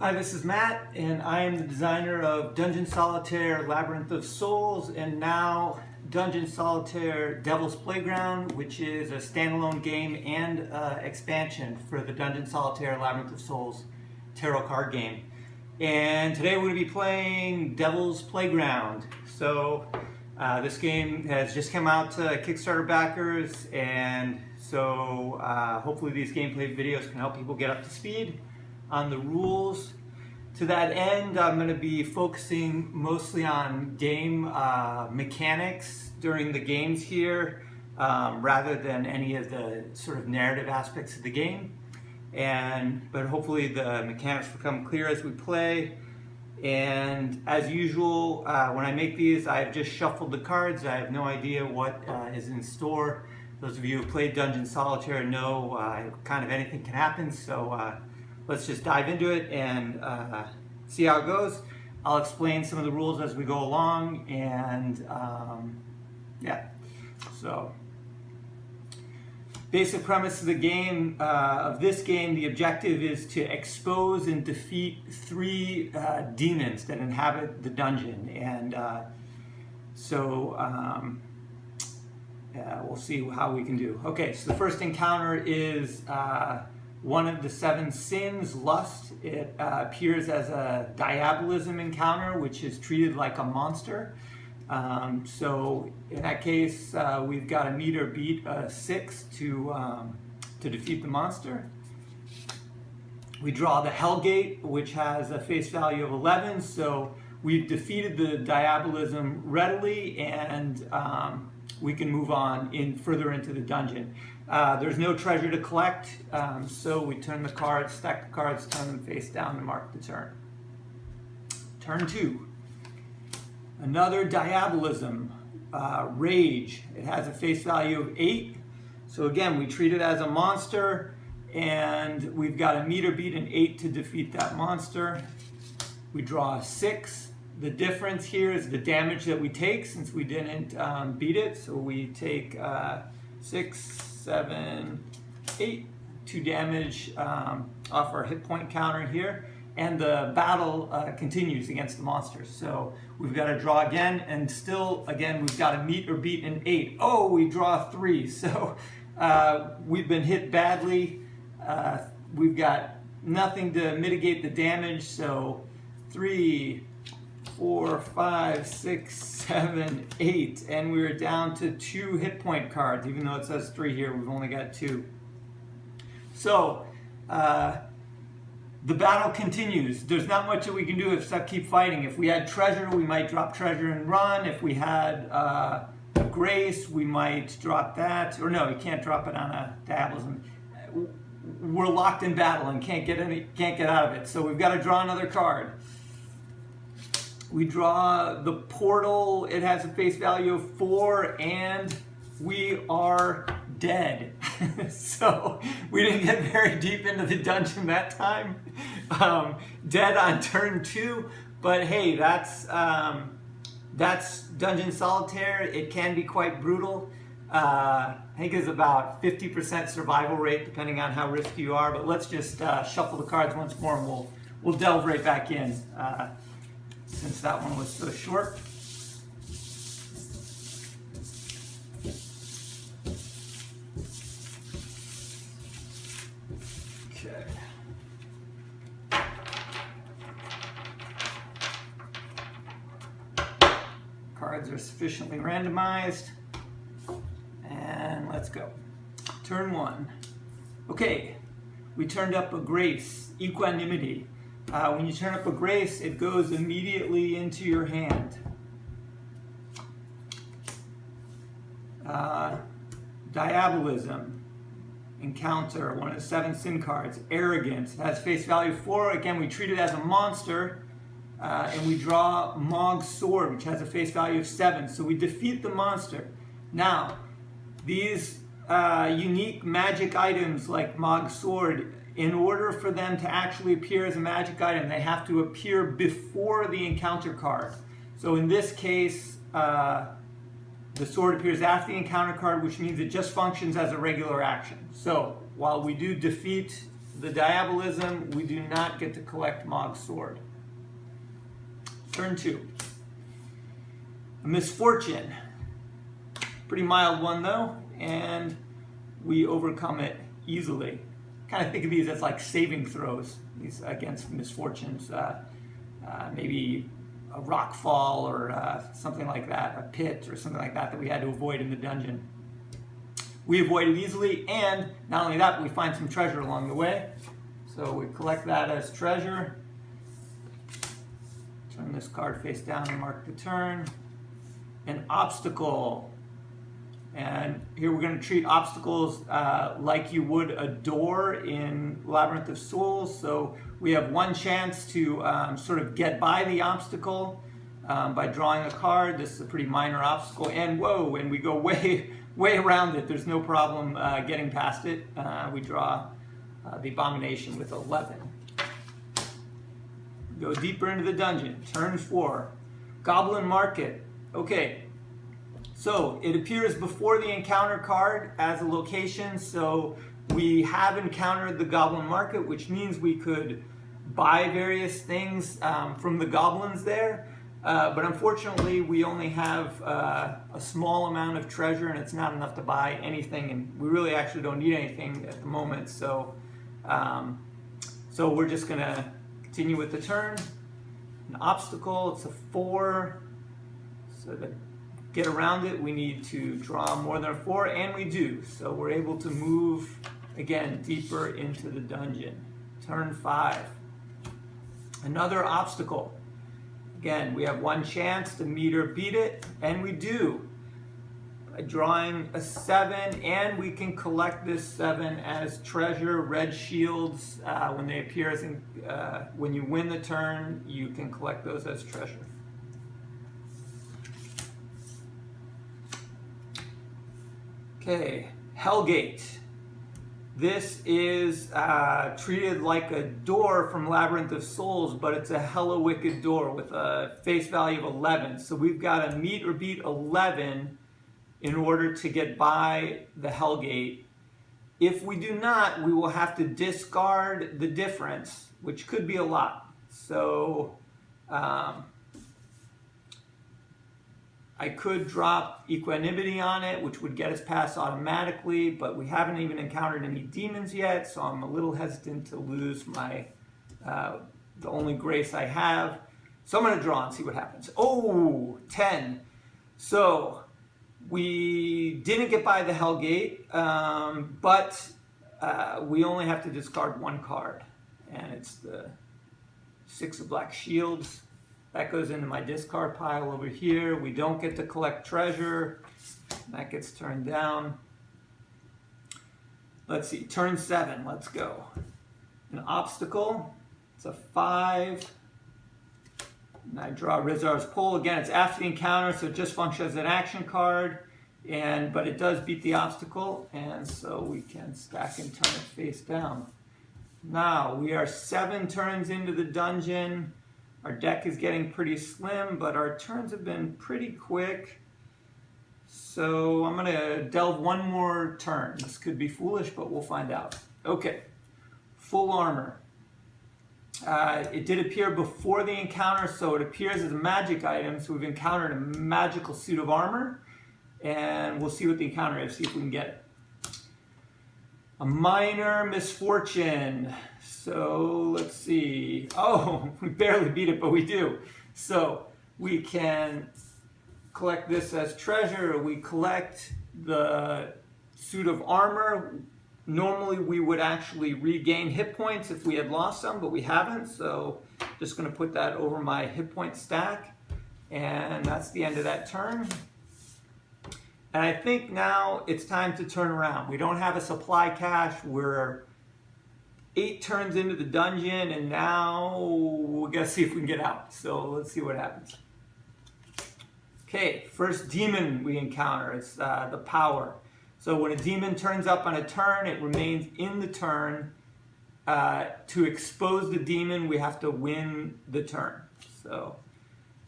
Hi, this is Matt, and I am the designer of Dungeon Solitaire Labyrinth of Souls, and now Dungeon Solitaire Devil's Playground, which is a standalone game and expansion for the Dungeon Solitaire Labyrinth of Souls tarot card game. And today we're going to be playing Devil's Playground. So this game has just come out to Kickstarter backers, and so hopefully these gameplay videos can help people get up to speed on the rules. To that end, I'm going to be focusing mostly on game mechanics during the games here, rather than any of the sort of narrative aspects of the game. But hopefully the mechanics become clear as we play. And as usual, when I make these, I've just shuffled the cards. I have no idea what is in store. Those of you who played Dungeon Solitaire know kind of anything can happen. So let's just dive into it and see how it goes. I'll explain some of the rules as we go along, and yeah. So, basic premise of the game, the objective is to expose and defeat 3 demons that inhabit the dungeon, and we'll see how we can do. Okay, so the first encounter is one of the 7 sins, lust. It appears as a diabolism encounter, which is treated like a monster. So in that case, we've got to meet or beat a 6 to defeat the monster. We draw the Hellgate, which has a face value of 11. So we've defeated the diabolism readily, and we can move on further into the dungeon. There's no treasure to collect, so we turn the cards, stack the cards, turn them face down to mark the turn. Turn 2. Another diabolism, rage. It has a face value of 8. So again, we treat it as a monster, and we've got to meet or beat an 8 to defeat that monster. We draw a 6. The difference here is the damage that we take since we didn't beat it. So we take 6, 7, 8, 2 damage off our hit point counter here. And the battle continues against the monsters. So we've got to draw again, and still, again, we've got to meet or beat an 8. Oh, we draw a 3. So we've been hit badly. We've got nothing to mitigate the damage. So 3, 4, 5, 6, 7, 8, and we're down to 2 hit point cards. Even though it says 3 here, we've only got 2. So the battle continues. There's not much that we can do except keep fighting. If we had treasure, we might drop treasure and run. If we had grace, we might drop that. Or no, you can't drop it on a diabolism. We're locked in battle and can't get out of it. So we've got to draw another card. We draw the portal. It has a face value of 4, and we are dead. So we didn't get very deep into the dungeon that time. Dead on turn 2, but hey, that's Dungeon Solitaire. It can be quite brutal. I think it's about 50% survival rate, depending on how risky you are. But let's just shuffle the cards once more, and we'll delve right back in. Since that one was so short. Okay. Cards are sufficiently randomized. And let's go. Turn 1. Okay, we turned up a grace, equanimity. When you turn up a grace, it goes immediately into your hand. Diabolism, encounter, one of the 7 sin cards. Arrogance, it has face value 4. Again, we treat it as a monster, and we draw Mog's sword, which has a face value of 7. So we defeat the monster. Now, these unique magic items like Mog's sword, in order for them to actually appear as a magic item, they have to appear before the encounter card. So in this case, the sword appears after the encounter card, which means it just functions as a regular action. So while we do defeat the Diabolism, we do not get to collect Mog's sword. Turn 2. A Misfortune. Pretty mild one though, and we overcome it easily. Kind of think of these as like saving throws, these against misfortunes. Maybe a rock fall or something like that, a pit or something like that that we had to avoid in the dungeon. We avoid it easily, and not only that, we find some treasure along the way. So we collect that as treasure. Turn this card face down and mark the turn. An obstacle. And here we're going to treat obstacles like you would a door in Labyrinth of Souls. So we have one chance to sort of get by the obstacle by drawing a card. This is a pretty minor obstacle. And whoa, and we go way around it. There's no problem getting past it. We draw the Abomination with 11. Go deeper into the dungeon. Turn 4. Goblin Market. Okay. So it appears before the encounter card as a location, so we have encountered the Goblin Market, which means we could buy various things from the goblins there, but unfortunately we only have a small amount of treasure and it's not enough to buy anything, and we really actually don't need anything at the moment, so we're just going to continue with the turn. An obstacle, it's a 4, so the get around it, we need to draw more than a 4, and we do. So we're able to move, again, deeper into the dungeon. Turn 5. Another obstacle. Again, we have one chance to meet or beat it, and we do. By drawing a 7, and we can collect this 7 as treasure. Red shields, when they appear as when you win the turn, you can collect those as treasure. Okay, Hellgate. This is treated like a door from Labyrinth of Souls, but it's a hella wicked door with a face value of 11. So we've got to meet or beat 11 in order to get by the Hellgate. If we do not, we will have to discard the difference, which could be a lot. So I could drop Equanimity on it, which would get us past automatically, but we haven't even encountered any demons yet, so I'm a little hesitant to lose my the only grace I have. So I'm going to draw and see what happens. Oh, 10. So we didn't get by the Hellgate, but we only have to discard one card, and it's the 6 of Black Shields. That goes into my discard pile over here. We don't get to collect treasure. That gets turned down. Let's see, turn 7, let's go. An obstacle, it's a 5. And I draw Rizar's Pole. Again, it's after the encounter, so it just functions as an action card. But it does beat the obstacle, and so we can stack and turn it face down. Now, we are 7 turns into the dungeon. Our deck is getting pretty slim, but our turns have been pretty quick. So I'm going to delve one more turn. This could be foolish, but we'll find out. Okay, full armor. It did appear before the encounter, so it appears as a magic item. So we've encountered a magical suit of armor, and we'll see what the encounter is, see if we can get it. A minor misfortune. So let's see. Oh, we barely beat it, but we do. So we can collect this as treasure. We collect the suit of armor. Normally we would actually regain hit points if we had lost some, but we haven't. So just going to put that over my hit point stack. And that's the end of that turn. And I think now it's time to turn around. We don't have a supply cache. We're 8 turns into the dungeon, and now we gotta see if we can get out. So let's see what happens. Okay, first demon we encounter. It's the power. So when a demon turns up on a turn, it remains in the turn. To expose the demon, we have to win the turn. So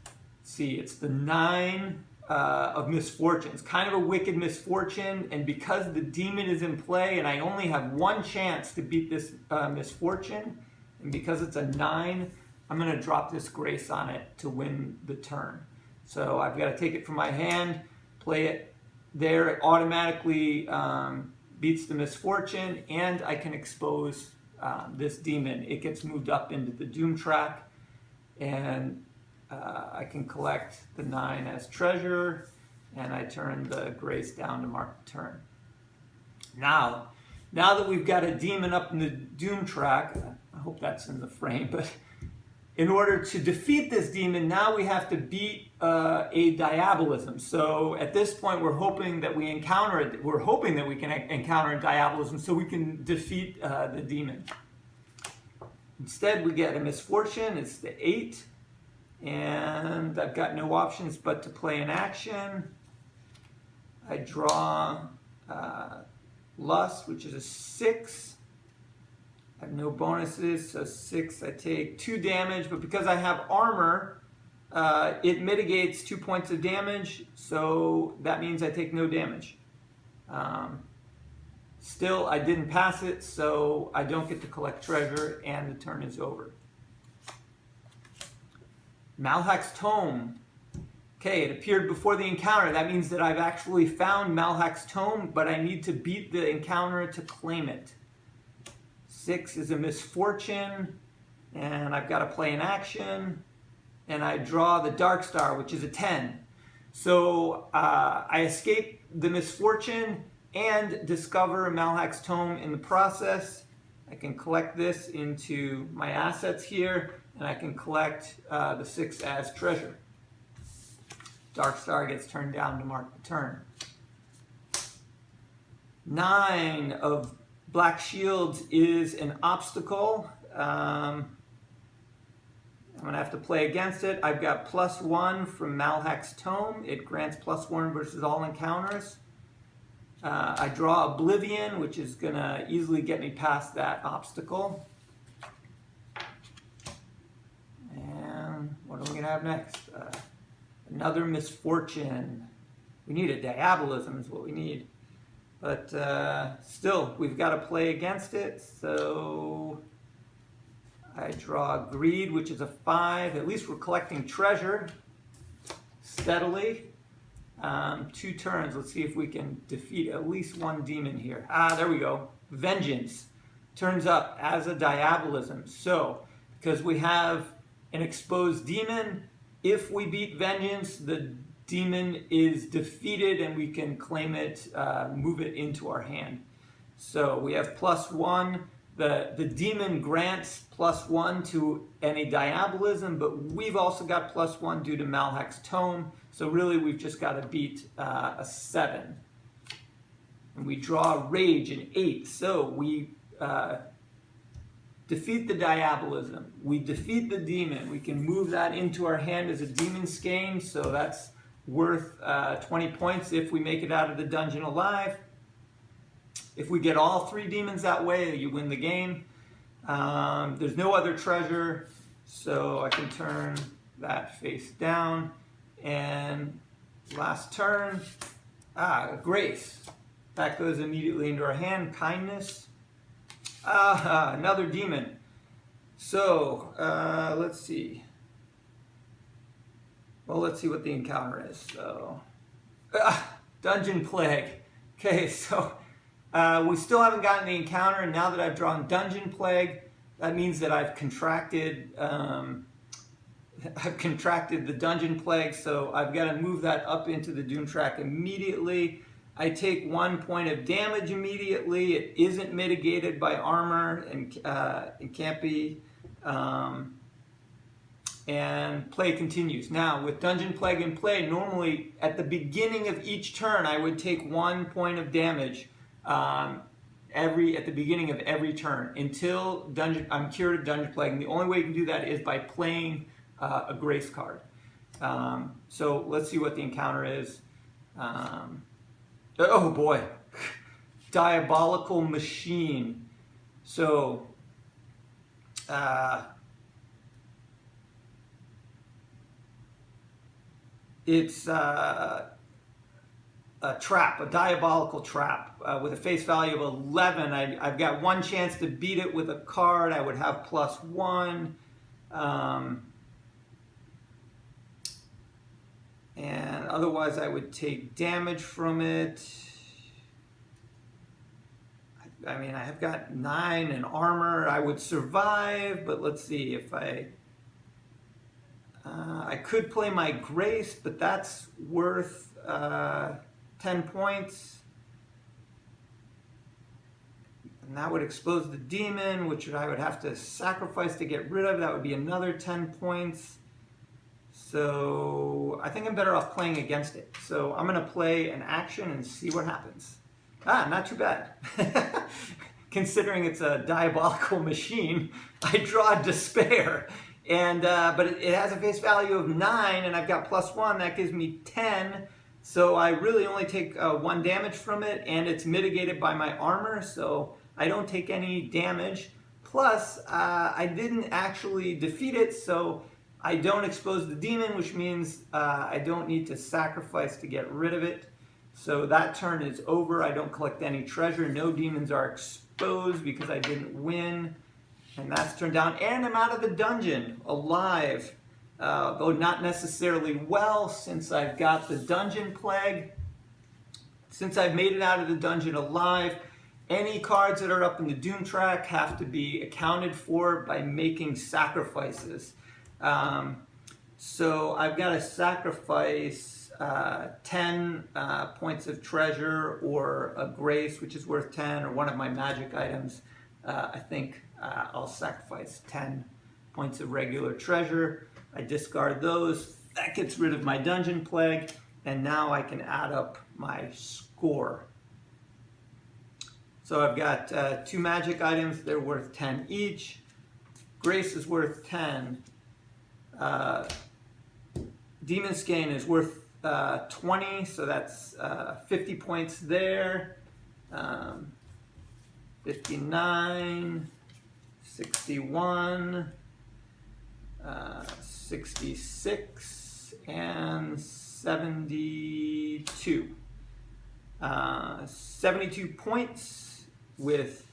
let's see, it's the 9. of misfortunes, kind of a wicked misfortune. And because the demon is in play and I only have one chance to beat this misfortune, and because it's a 9, I'm going to drop this grace on it to win the turn. So I've got to take it from my hand, play it there. It automatically beats the misfortune, and I can expose this demon. It gets moved up into the doom track, and I can collect the 9 as treasure, and I turn the grace down to mark the turn. Now that we've got a demon up in the doom track, I hope that's in the frame, but in order to defeat this demon, now we have to beat a diabolism. So at this point, we're hoping that we can encounter a diabolism so we can defeat the demon. Instead, we get a misfortune. It's the 8. And I've got no options but to play an action. I draw Lust, which is a 6. I have no bonuses, so 6, I take 2 damage, but because I have armor, it mitigates 2 points of damage, so that means I take no damage. Still, I didn't pass it, so I don't get to collect treasure, and the turn is over. Malhak's Tome. Okay, it appeared before the encounter. That means that I've actually found Malhak's Tome, but I need to beat the encounter to claim it. 6 is a misfortune, and I've got to play an action, and I draw the Dark Star, which is a 10. So I escape the misfortune and discover Malhak's Tome in the process. I can collect this into my assets here, and I can collect the 6 as treasure. Dark Star gets turned down to mark the turn. 9 of Black Shields is an obstacle. I'm going to have to play against it. I've got +1 from Malhak's Tome. It grants +1 versus all encounters. I draw Oblivion, which is going to easily get me past that obstacle. And what are we going to have next? Another misfortune. We need a diabolism is what we need. But still, we've got to play against it. So I draw Greed, which is a 5. At least we're collecting treasure steadily. 2 turns. Let's see if we can defeat at least one demon here. There we go. Vengeance turns up as a diabolism. So because we have an exposed demon, if we beat Vengeance, the demon is defeated and we can claim it, move it into our hand. So we have +1. The demon grants +1 to any diabolism, but we've also got +1 due to Malhak's Tome. So really we've just got to beat a 7. And we draw Rage, an 8. So we defeat the diabolism. We defeat the demon. We can move that into our hand as a demon skein. So that's worth 20 points if we make it out of the dungeon alive. If we get all 3 demons that way, you win the game. There's no other treasure, so I can turn that face down. And last turn, Grace. That goes immediately into our hand. Kindness. Another demon. So, let's see. Well, let's see what the encounter is. So, Dungeon Plague. Okay, so we still haven't gotten the encounter, and now that I've drawn Dungeon Plague, that means that I've contracted the Dungeon Plague, so I've got to move that up into the Doom track immediately. I take 1 point of damage immediately. It isn't mitigated by armor, and it can't be. And play continues. Now, with Dungeon Plague in play, normally at the beginning of each turn, I would take 1 point of damage at the beginning of every turn until I'm cured of Dungeon Plague. And the only way you can do that is by playing a grace card. So let's see what the encounter is. Oh boy, Diabolical Machine. So It's a trap, a diabolical trap with a face value of 11. I've got one chance to beat it with a card. I would have +1. And otherwise I would take damage from it. I mean, I have got 9 in armor. I would survive, but let's see if I could play my Grace, but that's worth 10 points. And that would expose the demon, which I would have to sacrifice to get rid of. That would be another 10 points. So I think I'm better off playing against it. So I'm going to play an action and see what happens. Not too bad. Considering it's a diabolical machine, I draw Despair. And but it has a face value of 9, and I've got +1. That gives me 10. So I really only take 1 damage from it, and it's mitigated by my armor, so I don't take any damage. Plus, I didn't actually defeat it, so I don't expose the demon, which means I don't need to sacrifice to get rid of it. So that turn is over. I don't collect any treasure. No demons are exposed because I didn't win. And that's turned down. And I'm out of the dungeon, alive. Though not necessarily well, since I've got the dungeon plague. Since I've made it out of the dungeon alive, any cards that are up in the Doom track have to be accounted for by making sacrifices. So I've got to sacrifice 10 points of treasure, or a Grace, which is worth 10, or one of my magic items. I think I'll sacrifice 10 points of regular treasure. I discard those. That gets rid of my dungeon plague, and now I can add up my score. So I've got 2 magic items. They're worth 10 each. Grace is worth 10. Demon Skein is worth 20, so that's 50 points there. 59, 61, 66, and 72. 72 points with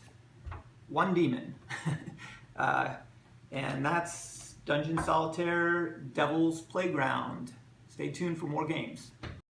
1 demon. And that's Dungeon Solitaire Devil's Playground. Stay tuned for more games.